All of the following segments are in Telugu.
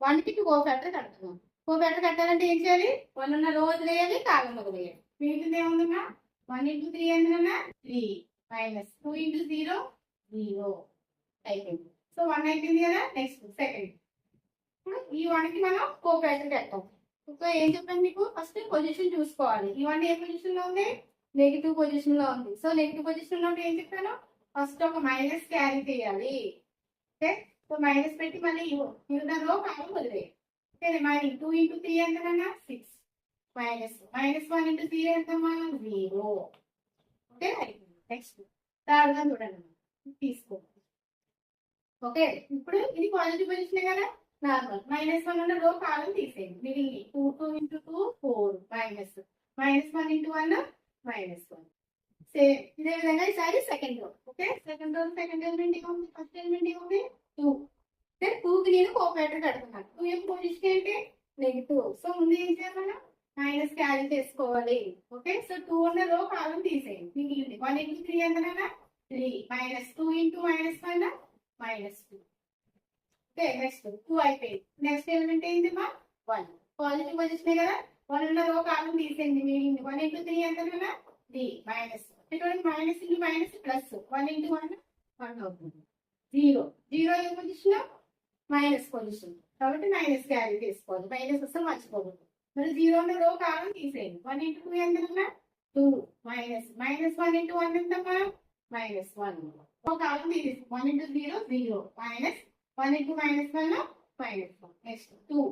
1 కి 2 ఫ్యాక్టర్ కడుతున్నాం. 4 ఫ్యాక్టర్ కట్టాలంటే ఏం చేయాలి? 1 ఉన్న రో వదిలేయాలి, కాలం వదిలేయాలి. మిగిలింది ఏముందమ్మా? 1 into 3 ఏంటన్నా 3 మైనస్ 2 into 0 0 అయిపోయింది. సో 1 అయిపోయింది కదా. Next second. ఇప్పుడు ఈ 1 కి మనం 4 ఫ్యాక్టర్ కట్టాం. సో ఏం చెప్పాను మీకు? ఫస్ట్ పొజిషన్ చూసుకోవాలి. ఈ 1 ఏ పొజిషన్ లో ఉంది? నెగిటివ్ పొజిషన్ లో ఉంది. సో నెగిటివ్ పొజిషన్ లో ఉంటే ఏం చెప్పాను? ఫస్ట్ ఒక మైనస్ క్యారీ చేయాలి. ఓకే, సో మైనస్ పెట్టి మళ్ళీ మిగతా రో కాలం వదిలేయాలి. ఓకే, మరి 2 into 3 ఎంతకన్నా 6 మైనస్ 1 into 0 ఎంతమ్మా 0. ఓకే, నెక్స్ట్ థర్డ్ గా చూడండి తీసుకో. ఓకే, ఇప్పుడు ఇది పాజిటివ్ పొజిషన్ కదా, నార్మల్. -1 ఉన్న రో కాలం తీసేయండి. మిగిలింది 2 into 2 4 మైనస్ 1 into 1 -1. సేమ్ ఇదే విధంగా ఈసారి second row. Okay, second element ఏముంది? ఫస్ట్ ఎలిమెంట్ ఏముంది? 2. 2 కి నేను కోఆపరేటర్ కడుతున్నాను. 2 యొక్క పొజిషన్ ఏంటి? నెగిటివ్. సో ముందు ఏం చేయాలి మనం? మైనస్ క్యారీ చేసుకోవాలి. ఓకే, సో 2 ఉన్న రో కాలం తీసేయండి. మిగిలింది 1 into 3 ఎంతనా 3 మైనస్ 2 into -1 -2. ఓకే, నెక్స్ట్ 2 అయిపోయింది. నెక్స్ట్ ఎలిమెంట్ ఏంటి మా 1. పాజిటివ్ పొజిషన్ కదా, 1 ఉన్న రో కాలం తీసేయండి. మిగిలింది 1 into 3 ఎంతనా 3 minus minus into minus plus 1 into 1 1 అవుతుంది. 0 ఏ పొజిషన్? మైనస్ పొజిషన్ కాబట్టి మైనస్ క్యారీ తీసుకోవాలి. మైనస్ వస్తే మర్చిపోకూడదు. మరి 0 ఉన్న రో కాలం తీసేయండి. 1 into 2 ఎంతనా 2 మైనస్ 1 into 1 ఎంతమ్మా -1. రో కాలం తీసేసి 1 into 0 0 minus 1 into -1 -1. Next 2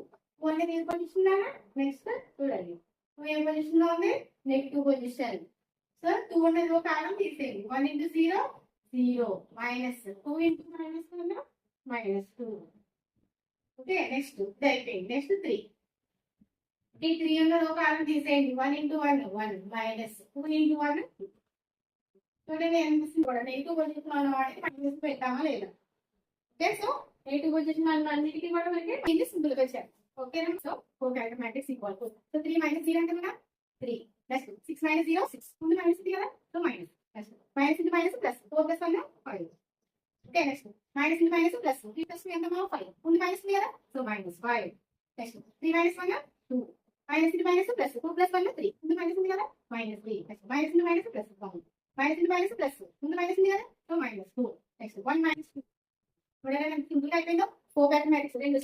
only ఏ పొజిషన్ లోనా? నెక్స్ట్ చూడండి 2 ఏ పొజిషన్ లో ఉంది? Negative position. సో 2 ఉన్న రో కాలం తీసేయండి. 1 into 0 0 minus 2 into -1 -2. Okay, next ఇది అయిపోయింది. నెక్స్ట్ 3 ఉన్న రో కాలం తీసేయండి. 1 into 1 1 మైనస్ 2 into 1 2. చూడండి అనిపిస్తుంది కూడా నెగిటివ్ పొజిషన్ మనం వాడి మైనస్ పెట్టామా లేదా. ఓకే, సో నెగిటివ్ పొజిషన్ అన్నిటికీ కూడా మనకి ఇది సింపుల్ గా చేయాలి. ఓకేనా. So 4 matrix equal to so 3 - 0 అంటే కదా 3. నెక్స్ట్ 6 - 0 6 ముందు మైనస్ ఉంది కదా, so minus. Next minus into minus plus 4 + 1 5. Okay, next minus into minus plus 3 + 2 ఎంతమో 5 ముందు మైనస్ ఉంది కదా, so -5. Next 3 - 1 2 minus into minus plus 2 + 1 3 ముందు మైనస్ ఉంది కదా, -3. Next minus into minus plus 1 minus into minus plus ముందు మైనస్ ఉంది కదా, సో -2. నెక్స్ట్ 1 - 2. సింపుల్ గా అయిపోయిందో 4 మ్యాట్రిక్స్ రెండు